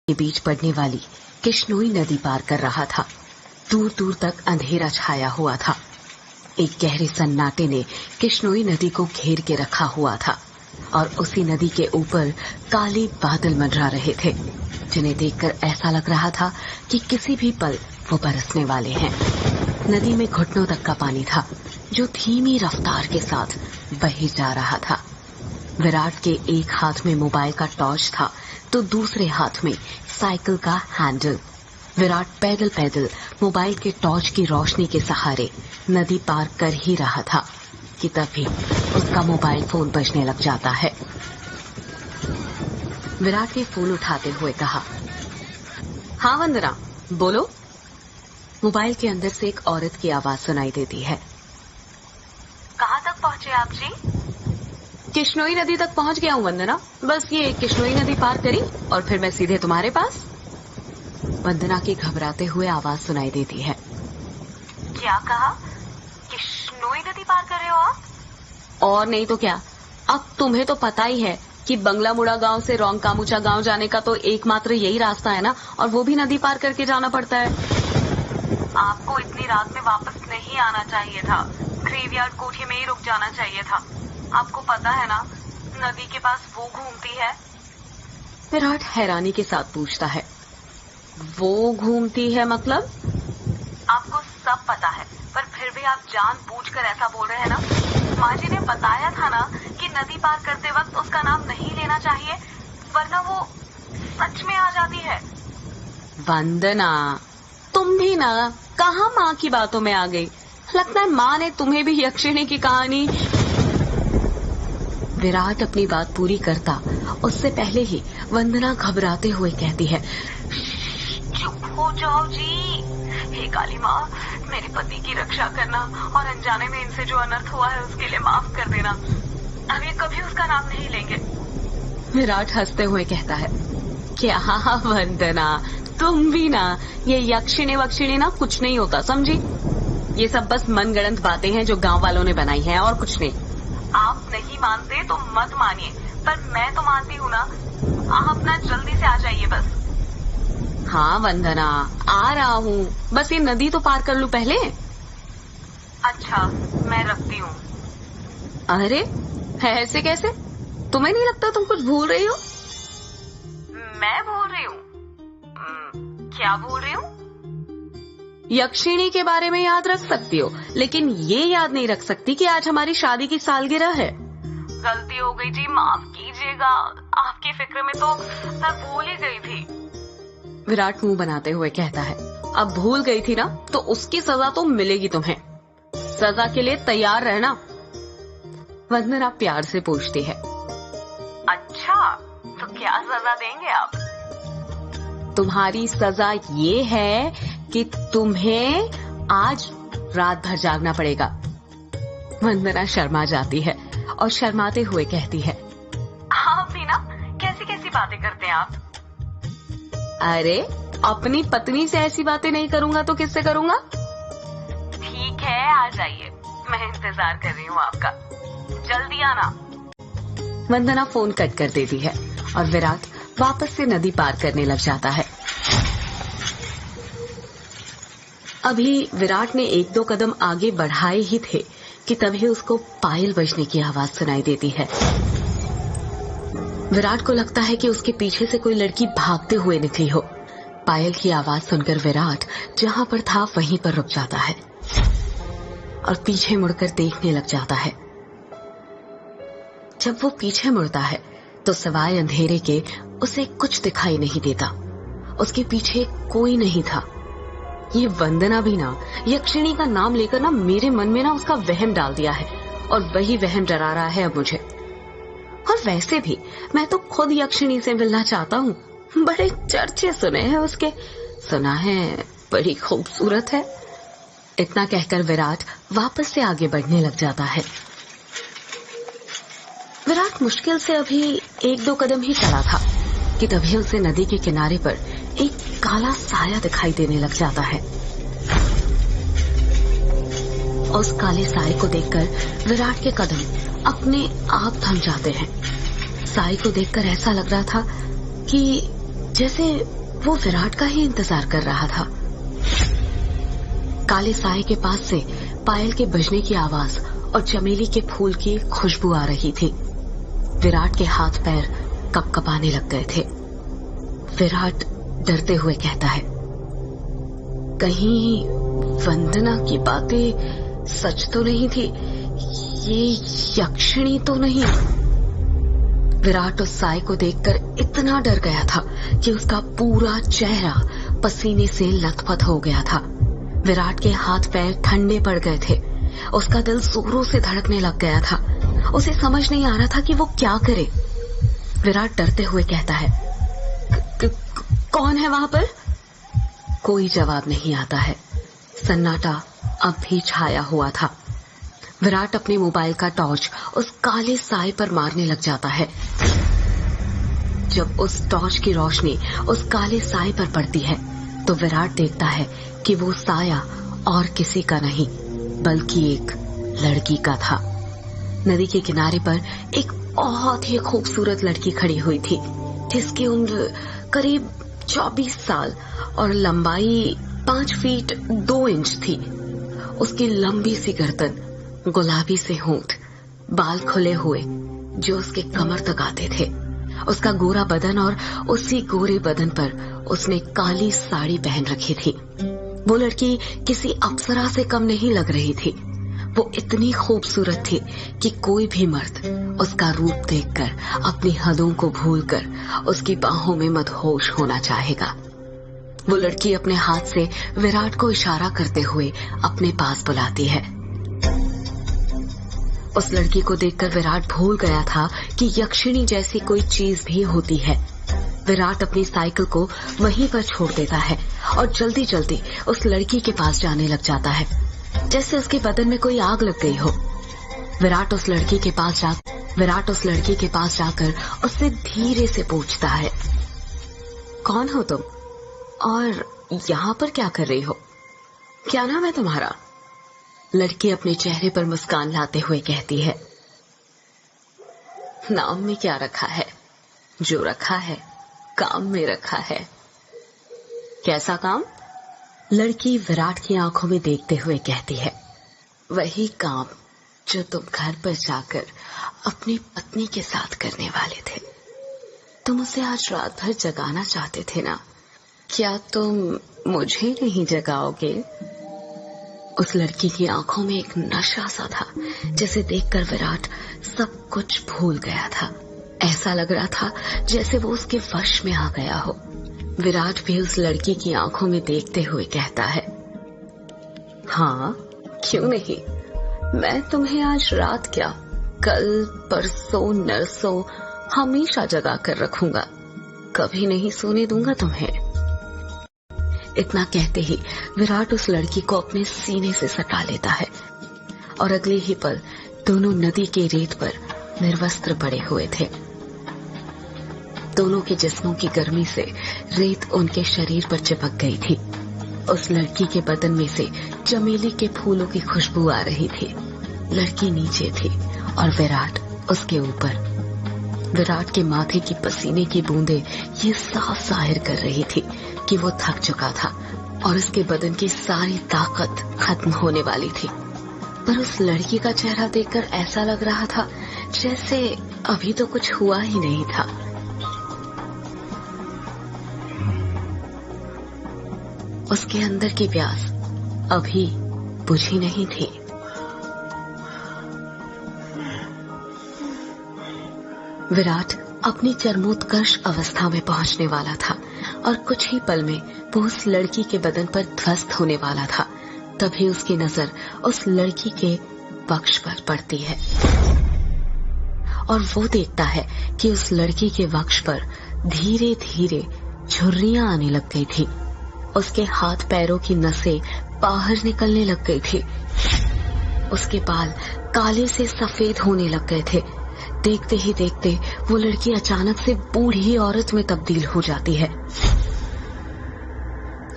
के बीच पड़ने वाली किश्नोई नदी पार कर रहा था। दूर दूर तक अंधेरा छाया हुआ था। एक गहरे सन्नाटे ने किश्नोई नदी को घेर के रखा हुआ था और उसी नदी के ऊपर काले बादल मंडरा रहे थे, जिन्हें देखकर ऐसा लग रहा था कि किसी भी पल वो बरसने वाले हैं। नदी में घुटनों तक का पानी था, जो धीमी रफ्तार के साथ बहे जा रहा था। विराट के एक हाथ में मोबाइल का टॉर्च था तो दूसरे हाथ में साइकिल का हैंडल। विराट पैदल पैदल मोबाइल के टॉर्च की रोशनी के सहारे नदी पार कर ही रहा था कि तभी उसका मोबाइल फोन बजने लग जाता है। विराट ने फोन उठाते हुए कहा, हाँ वंदना, बोलो। मोबाइल के अंदर से एक औरत की आवाज सुनाई देती है। कहाँ तक पहुँचे आप जी? किश्नोई नदी तक पहुँच गया हूँ वंदना, बस ये किश्नोई नदी पार करी और फिर मैं सीधे तुम्हारे पास। वंदना की घबराते हुए आवाज सुनाई देती है। क्या कहा? किश्नोई नदी पार कर रहे हो आप? और नहीं तो क्या, अब तुम्हें तो पता ही है कि बंगला मुड़ा गांव से रोंगकामुचा गांव जाने का तो एकमात्र यही रास्ता है ना, और वो भी नदी पार करके जाना पड़ता है। आपको इतनी रात में वापस नहीं आना चाहिए था, ग्रेवयार्ड कोठी में ही रुक जाना चाहिए था। आपको पता है ना, नदी के पास वो घूमती है। विराट हैरानी के साथ पूछता है, वो घूमती है मतलब? आपको सब पता है, पर फिर भी आप जानबूझकर ऐसा बोल रहे हैं ना। माँ जी ने बताया था ना कि नदी पार करते वक्त उसका नाम नहीं लेना चाहिए, वरना वो सच में आ जाती है। वंदना, तुम भी ना कहाँ माँ की बातों में आ गई। लगता है माँ ने तुम्हें भी यक्षिणी की कहानी। विराट अपनी बात पूरी करता उससे पहले ही वंदना घबराते हुए कहती है, चुप हो जाओ जी। हे काली माँ, मेरे पति की रक्षा करना और अनजाने में इनसे जो अनर्थ हुआ है उसके लिए माफ कर देना। अब ये कभी उसका नाम नहीं लेंगे। विराट हंसते हुए कहता है, क्या वंदना, तुम भी ना, ये यक्षिणी वक्षिणी ना कुछ नहीं होता, समझी? ये सब बस मनगढ़ंत बातें हैं जो गांव वालों ने बनाई हैं और कुछ नहीं। आप नहीं मानते तो मत मानिए, पर मैं तो मानती हूँ ना। आप ना जल्दी से आ जाइए बस। हाँ वंदना, आ रहा हूँ, बस ये नदी तो पार कर लूं पहले। अच्छा, मैं रखती हूँ। अरे ऐसे कैसे? तुम्हें नहीं लगता तुम कुछ भूल रही हो? मैं भूल रही हूँ? क्या भूल रही हूँ? यक्षिणी के बारे में याद रख सकती हो, लेकिन ये याद नहीं रख सकती कि आज हमारी शादी की सालगिरह है। गलती हो गई जी, माफ कीजिएगा। आपकी फिक्र में तो मैं भूल ही गई थी। विराट मुंह बनाते हुए कहता है, अब भूल गई थी ना तो उसकी सजा तो मिलेगी तुम्हें। सजा के लिए तैयार रहना। वंदना प्यार से पूछती है, अच्छा, तो क्या सजा देंगे आप? तुम्हारी सजा ये है कि तुम्हें आज रात भर जागना पड़ेगा। वंदना शर्मा जाती है और शर्माते हुए कहती है, आप भी ना कैसी कैसी बातें करते हैं आप। अरे अपनी पत्नी से ऐसी बातें नहीं करूंगा तो किससे करूंगा? ठीक है, आ जाइए, मैं इंतजार कर रही हूँ आपका। जल्दी आना। वंदना फोन कट कर देती है और विराट वापस से नदी पार करने लग जाता है। अभी विराट ने एक दो कदम आगे बढ़ाए ही थे कि तभी उसको पायल बजने की आवाज सुनाई देती है। विराट को लगता है कि उसके पीछे से कोई लड़की भागते हुए निकली हो। पायल की आवाज सुनकर विराट जहां पर था वहीं पर रुक जाता है और पीछे मुड़कर देखने लग जाता है। जब वो पीछे मुड़ता है तो सिवाय अंधेरे के उसे कुछ दिखाई नहीं देता। उसके पीछे कोई नहीं था। ये वंदना भी ना यक्षिणी का नाम लेकर ना मेरे मन में ना उसका वहम डाल दिया है और वही वहम डरा रहा है अब मुझे। और वैसे भी मैं तो खुद यक्षिणी से मिलना चाहता हूँ। बड़े चर्चे सुने हैं उसके, सुना है बड़ी खूबसूरत है। इतना कहकर विराट वापस से आगे बढ़ने लग जाता है। विराट मुश्किल से अभी एक दो कदम ही चला था कि तभी उसे नदी के किनारे पर एक काला साया दिखाई देने लग जाता है। उस काले साए को देखकर विराट के कदम अपने आप थम जाते हैं। साई को देखकर ऐसा लग रहा था कि जैसे वो विराट का ही इंतजार कर रहा था। काले साए के पास से पायल के बजने की आवाज और चमेली के फूल की खुशबू आ रही थी। विराट के हाथ पैर कपकपाने लग गए थे। विराट डरते हुए कहता है, कहीं वंदना की बातें सच तो नहीं थी? ये यक्षिणी तो नहीं? विराट उस साए को देखकर इतना डर गया था कि उसका पूरा चेहरा पसीने से लथपथ हो गया था। विराट के हाथ पैर ठंडे पड़ गए थे। उसका दिल जोरों से धड़कने लग गया था। उसे समझ नहीं आ रहा था कि वो क्या करे। विराट डरते हुए कहता है, कौन है वहां पर? कोई जवाब नहीं आता है। सन्नाटा अब भी छाया हुआ था। विराट अपने मोबाइल का टॉर्च उस काले साए पर मारने लग जाता है। जब उस टॉर्च की रोशनी उस काले साए पर पड़ती है तो विराट देखता है कि वो साया और किसी का नहीं बल्कि एक लड़की का था। नदी के किनारे पर एक बहुत ही खूबसूरत लड़की खड़ी हुई थी, जिसकी उम्र करीब 24 साल और लंबाई 5 फीट 2 इंच थी। उसकी लंबी सी गर्दन, गुलाबी से होंठ, बाल खुले हुए जो उसके कमर तक आते थे, उसका गोरा बदन और उसी गोरे बदन पर उसने काली साड़ी पहन रखी थी। वो लड़की किसी अप्सरा से कम नहीं लग रही थी। वो इतनी खूबसूरत थी कि कोई भी मर्द उसका रूप देखकर अपनी हदों को भूलकर उसकी बाहों में मदहोश होना चाहेगा। वो लड़की अपने हाथ से विराट को इशारा करते हुए अपने पास बुलाती है। उस लड़की को देखकर विराट भूल गया था कि यक्षिणी जैसी कोई चीज भी होती है। विराट अपनी साइकिल को वहीं पर छोड़ देता है और जल्दी जल्दी उस लड़की के पास जाने लग जाता है, जैसे उसके बदन में कोई आग लग गई हो। विराट उस लड़की के पास जाकर उससे धीरे से पूछता है, कौन हो तुम और यहाँ पर क्या कर रही हो? क्या नाम है तुम्हारा? लड़की अपने चेहरे पर मुस्कान लाते हुए कहती है, नाम में क्या रखा है? जो रखा है काम में रखा है। कैसा काम? लड़की विराट की आंखों में देखते हुए कहती है, वही काम जो तुम घर पर जाकर अपनी पत्नी के साथ करने वाले थे। तुम उसे आज रात भर जगाना चाहते थे ना? क्या तुम मुझे नहीं जगाओगे? उस लड़की की आंखों में एक नशा सा था, जिसे देखकर विराट सब कुछ भूल गया था। ऐसा लग रहा था जैसे वो उसके वश में आ गया हो। विराट भी उस लड़की की आंखों में देखते हुए कहता है, हाँ क्यों नहीं, मैं तुम्हें आज रात क्या, कल परसों नरसों हमेशा जगा कर रखूंगा। कभी नहीं सोने दूंगा तुम्हें। इतना कहते ही विराट उस लड़की को अपने सीने से सटा लेता है और अगले ही पल दोनों नदी के रेत पर निर्वस्त्र पड़े हुए थे। दोनों के जिस्मों की गर्मी से रेत उनके शरीर पर चिपक गई थी। उस लड़की के बदन में से चमेली के फूलों की खुशबू आ रही थी। लड़की नीचे थी और विराट उसके ऊपर। विराट के माथे की पसीने की बूंदें ये साफ जाहिर कर रही थी कि वो थक चुका था और उसके बदन की सारी ताकत खत्म होने वाली थी। पर उस लड़की का चेहरा देखकर ऐसा लग रहा था जैसे अभी तो कुछ हुआ ही नहीं था। उसके अंदर की प्यास अभी बुझी नहीं थी। विराट अपनी चरमोत्कर्ष अवस्था में पहुंचने वाला था और कुछ ही पल में वो उस लड़की के बदन पर ध्वस्त होने वाला था। तभी उसकी नजर उस लड़की के वक्ष पर पड़ती है और वो देखता है कि उस लड़की के वक्ष पर धीरे धीरे झुर्रियां आने लग गई थी। उसके हाथ पैरों की नसें बाहर निकलने लग गई थी। उसके बाल काले से सफेद होने लग गए थे। देखते ही देखते वो लड़की अचानक से बूढ़ी औरत में तब्दील हो जाती है।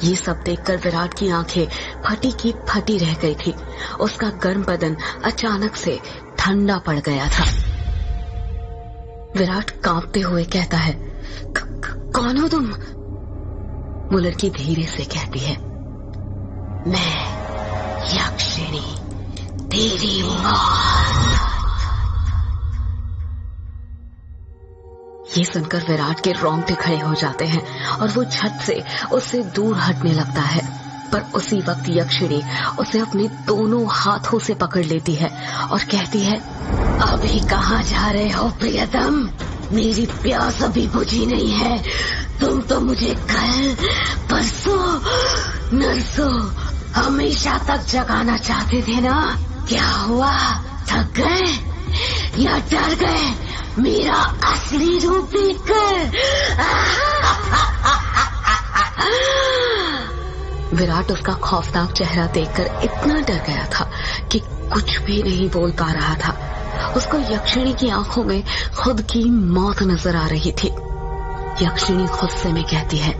ये सब देखकर विराट की आंखें फटी की फटी रह गई थी। उसका गर्म बदन अचानक से ठंडा पड़ गया था। विराट कांपते हुए कहता है, कौन हो तुम? वो लड़की धीरे से कहती है, मैं यक्षिणी, तेरी मौत। ये सुनकर विराट के रोंगटे खड़े हो जाते हैं और वो झट से उससे दूर हटने लगता है, पर उसी वक्त यक्षिणी उसे अपने दोनों हाथों से पकड़ लेती है और कहती है, अभी कहाँ जा रहे हो प्रियतम? मेरी प्यास अभी बुझी नहीं है। तुम तो मुझे कल, परसों, नरसों हमेशा तक जगाना चाहते थे ना? क्या हुआ, थक गए या डर गए मेरा असली रूप देखकर? विराट उसका खौफनाक चेहरा देखकर इतना डर गया था कि कुछ भी नहीं बोल पा रहा था। उसको यक्षिणी की आंखों में खुद की मौत नजर आ रही थी। यक्षिणी गुस्से में कहती है,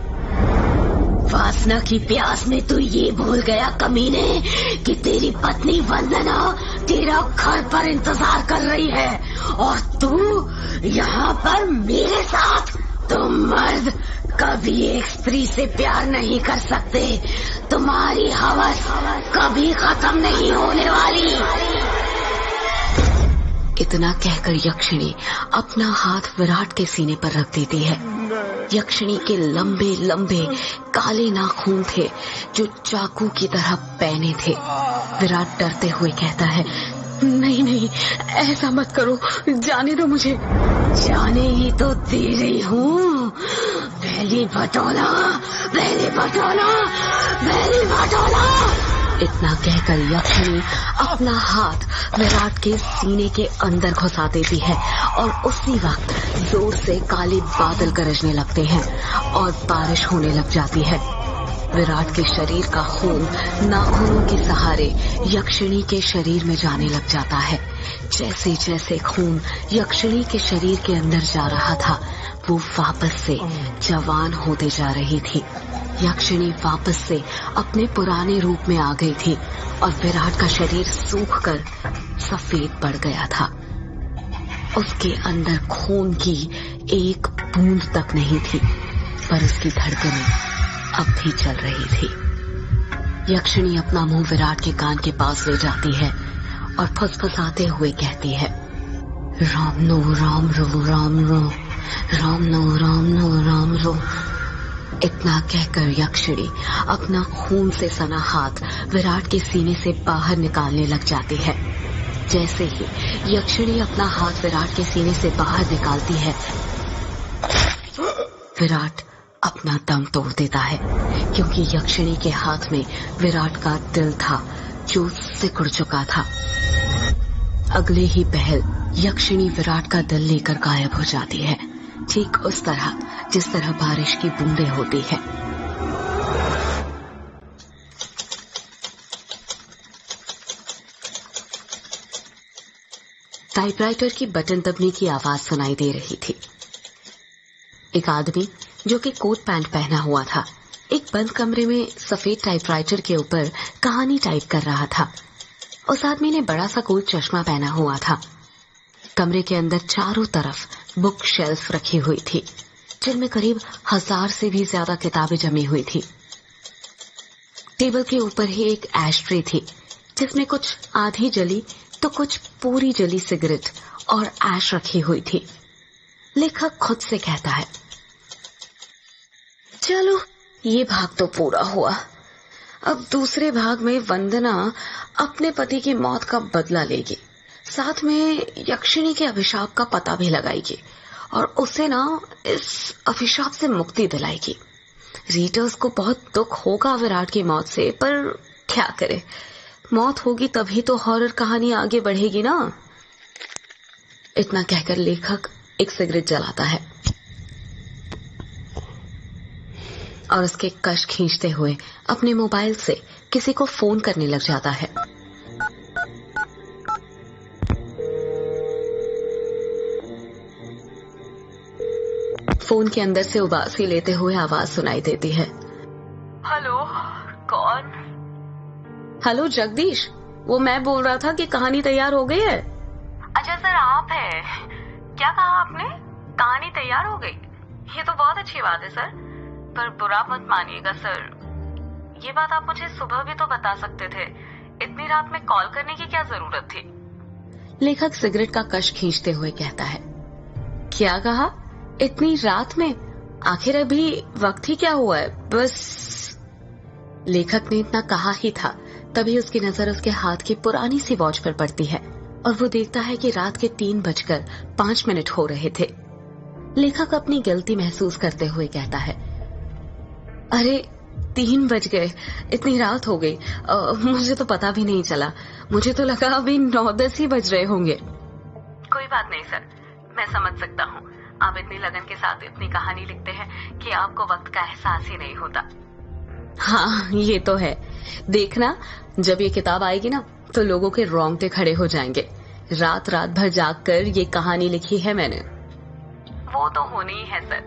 वासना की प्यास में तू ये भूल गया कमीने कि तेरी पत्नी वंदना तेरा घर पर इंतजार कर रही है और तू यहाँ पर मेरे साथ। तुम मर्द कभी एक स्त्री से प्यार नहीं कर सकते। तुम्हारी हवस कभी खत्म नहीं होने वाली। इतना कहकर यक्षिणी अपना हाथ विराट के सीने पर रख देती है। यक्षिणी के लंबे लंबे काले नाखून थे जो चाकू की तरह पैने थे। विराट डरते हुए कहता है, नहीं नहीं, ऐसा मत करो, जाने दो मुझे। जाने ही तो दे रही हूँ। पहले बटोला, पहले बटोला, पहले बटोला। इतना कहकर यक्षिणी अपना हाथ विराट के सीने के अंदर घुसा देती है और उसी वक्त जोर से काले बादल गरजने लगते हैं और बारिश होने लग जाती है। विराट के शरीर का खून नाखूनों के सहारे यक्षिणी के शरीर में जाने लग जाता है। जैसे जैसे खून यक्षिणी के शरीर के अंदर जा रहा था, वो वापस से जवान होते जा रही थी। यक्षिणी वापस से अपने पुराने रूप में आ गई थी और विराट का शरीर सूखकर सफेद पड़ गया था। उसके अंदर खून की एक बूंद तक नहीं थी, पर उसकी धड़कनें अब भी चल रही थी। यक्षिणी अपना मुंह विराट के कान के पास ले जाती है और फुसफुसाते हुए कहती है, राम नो राम रो, राम रो, राम नो राम नो, राम रो। इतना कहकर यक्षिणी अपना खून से सना हाथ विराट के सीने से बाहर निकालने लग जाती है। जैसे ही यक्षिणी अपना हाथ विराट के सीने से बाहर निकालती है, विराट अपना दम तोड़ देता है, क्योंकि यक्षिणी के हाथ में विराट का दिल था जो सिकुड़ चुका था। अगले ही पहल यक्षिणी विराट का दिल लेकर गायब हो जाती है, ठीक उस तरह जिस तरह बारिश की बूंदें होती है। टाइपराइटर की बटन दबने की आवाज सुनाई दे रही थी। एक आदमी जो कि कोट पैंट पहना हुआ था, एक बंद कमरे में सफेद टाइपराइटर के ऊपर कहानी टाइप कर रहा था। उस आदमी ने बड़ा सा गोल चश्मा पहना हुआ था। कमरे के अंदर चारों तरफ बुक शेल्फ रखी हुई थी, जिनमें करीब 1000 से भी ज्यादा किताबें जमी हुई थी। टेबल के ऊपर ही एक एश ट्रे थी, जिसमें कुछ आधी जली तो कुछ पूरी जली सिगरेट और ऐश रखी हुई थी। लेखक खुद से कहता है, चलो ये भाग तो पूरा हुआ। अब दूसरे भाग में वंदना अपने पति की मौत का बदला लेगी, साथ में यक्षिणी के अभिशाप का पता भी लगाएगी और उसे ना इस अभिशाप से मुक्ति दिलाएगी। रीडर्स को बहुत दुख होगा विराट की मौत से, पर क्या करे, मौत होगी तभी तो हॉरर कहानी आगे बढ़ेगी ना। इतना कहकर लेखक एक सिगरेट जलाता है और उसके कश खींचते हुए अपने मोबाइल से किसी को फोन करने लग जाता है। फोन के अंदर से उबासी लेते हुए आवाज सुनाई देती है, हेलो, कौन? हेलो जगदीश, वो मैं बोल रहा था कि कहानी तैयार हो गई है। अच्छा सर, आप है? क्या कहा आपने? कहानी तैयार हो गई? ये तो बहुत अच्छी बात है सर, पर बुरा मत मानिएगा सर। ये बात आप मुझे सुबह भी तो बता सकते थे, इतनी रात में कॉल करने की क्या जरूरत थी? लेखक सिगरेट का कश खींचते हुए कहता है। क्या कहा? इतनी रात में? आखिर अभी वक्त ही क्या हुआ है? बस। लेखक ने इतना कहा ही था, तभी उसकी नजर उसके हाथ की पुरानी सी वॉच पर पड़ती है और वो देखता है कि रात के 3:05 हो रहे थे। लेखक अपनी गलती महसूस करते हुए कहता है, अरे 3 बज गए, इतनी रात हो गई। मुझे तो पता भी नहीं चला, मुझे तो लगा अभी 9-10 ही बज रहे होंगे। कोई बात नहीं सर, मैं समझ सकता हूँ। आप इतनी लगन के साथ इतनी कहानी लिखते हैं कि आपको वक्त का एहसास ही नहीं होता। हाँ, ये तो है। देखना, जब ये किताब आएगी ना तो लोगों के रोंगटे खड़े हो जाएंगे। रात भर जाग कर ये कहानी लिखी है मैंने। वो तो होनी ही है सर,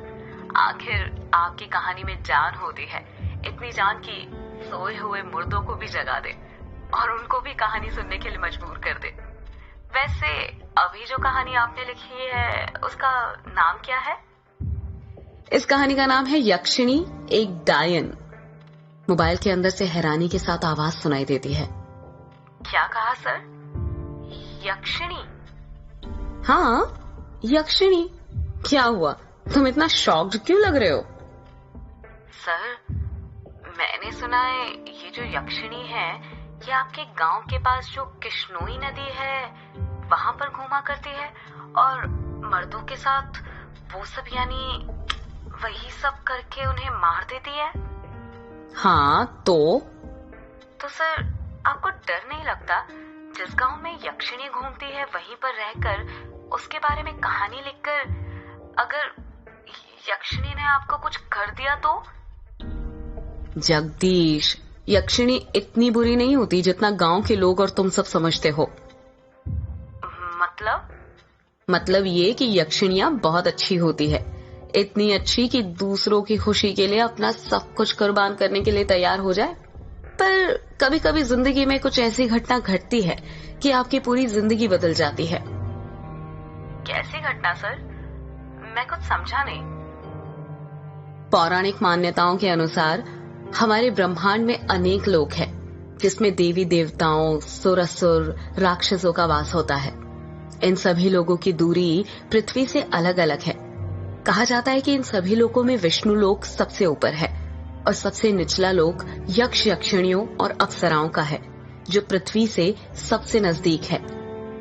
आखिर आपकी कहानी में जान होती है, इतनी जान कि सोए हुए मुर्दों को भी जगा दे और उनको भी कहानी सुनने के लिए मजबूर कर दे। वैसे अभी जो कहानी आपने लिखी है उसका नाम क्या है? इस कहानी का नाम है यक्षिणी एक डायन। मोबाइल के अंदर से हैरानी के साथ आवाज सुनाई देती है। क्या कहा सर? यक्षिणी? हाँ, यक्षिणी। क्या हुआ, तुम इतना शॉक्ड क्यों लग रहे हो? सर, मैंने सुना है ये जो यक्षिणी है ये आपके गांव के पास जो किश्नोई नदी है वहां पर घूमा करती है और मर्दों के साथ वो सब, यानी वही सब करके उन्हें मार देती है। हाँ तो सर, आपको डर नहीं लगता जिस गांव में यक्षिणी घूमती है वहीं पर रहकर उसके बारे में कहानी लिखकर अगर यक्षिणी ने आपको कुछ कर दिया तो? जगदीश, यक्षिणी इतनी बुरी नहीं होती जितना गांव के लोग और तुम सब समझते हो। मतलब ये कि यक्षिणियां बहुत अच्छी होती है, इतनी अच्छी कि दूसरों की खुशी के लिए अपना सब कुछ कुर्बान करने के लिए तैयार हो जाए। पर कभी कभी जिंदगी में कुछ ऐसी घटना घटती है कि आपकी पूरी जिंदगी बदल जाती है। कैसी घटना सर? मैं कुछ समझा नहीं। पौराणिक मान्यताओं के अनुसार हमारे ब्रह्मांड में अनेक लोक हैं, जिसमें देवी देवताओं, सुर असुर, राक्षसों का वास होता है। इन सभी लोगों की दूरी पृथ्वी से अलग अलग है। कहा जाता है कि इन सभी लोकों में विष्णु लोक सबसे ऊपर है और सबसे निचला लोक यक्ष यक्षिणियों और अप्सराओं का है, जो पृथ्वी से सबसे नजदीक है।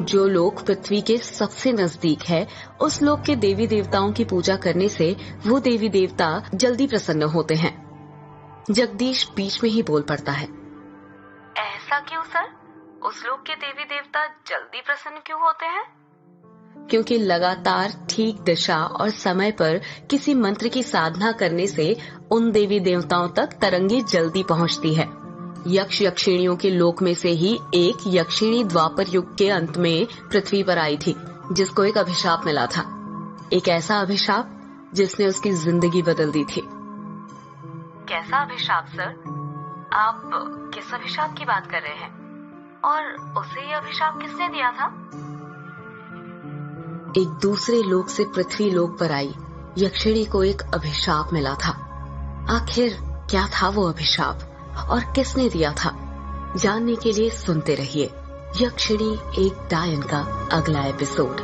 जो लोक पृथ्वी के सबसे नजदीक है उस लोक के देवी देवताओं की पूजा करने से वो देवी देवता जल्दी प्रसन्न होते हैं। जगदीश बीच में ही बोल पड़ता है। ऐसा क्यों सर? उस लोक के देवी देवता जल्दी प्रसन्न क्यों होते हैं? क्योंकि लगातार ठीक दिशा और समय पर किसी मंत्र की साधना करने से उन देवी देवताओं तक तरंगे जल्दी पहुंचती है। यक्ष यक्षिणियों के लोक में से ही एक यक्षिणी द्वापर युग के अंत में पृथ्वी पर आई थी, जिसको एक अभिशाप मिला था। एक ऐसा अभिशाप जिसने उसकी जिंदगी बदल दी थी। कैसा अभिशाप सर? आप किस अभिशाप की बात कर रहे हैं और उसे ये अभिशाप किसने दिया था? एक दूसरे लोक से पृथ्वी लोक पर आई यक्षिणी को एक अभिशाप मिला था। आखिर क्या था वो अभिशाप और किसने दिया था? जानने के लिए सुनते रहिए यक्षिणी एक डायन का अगला एपिसोड।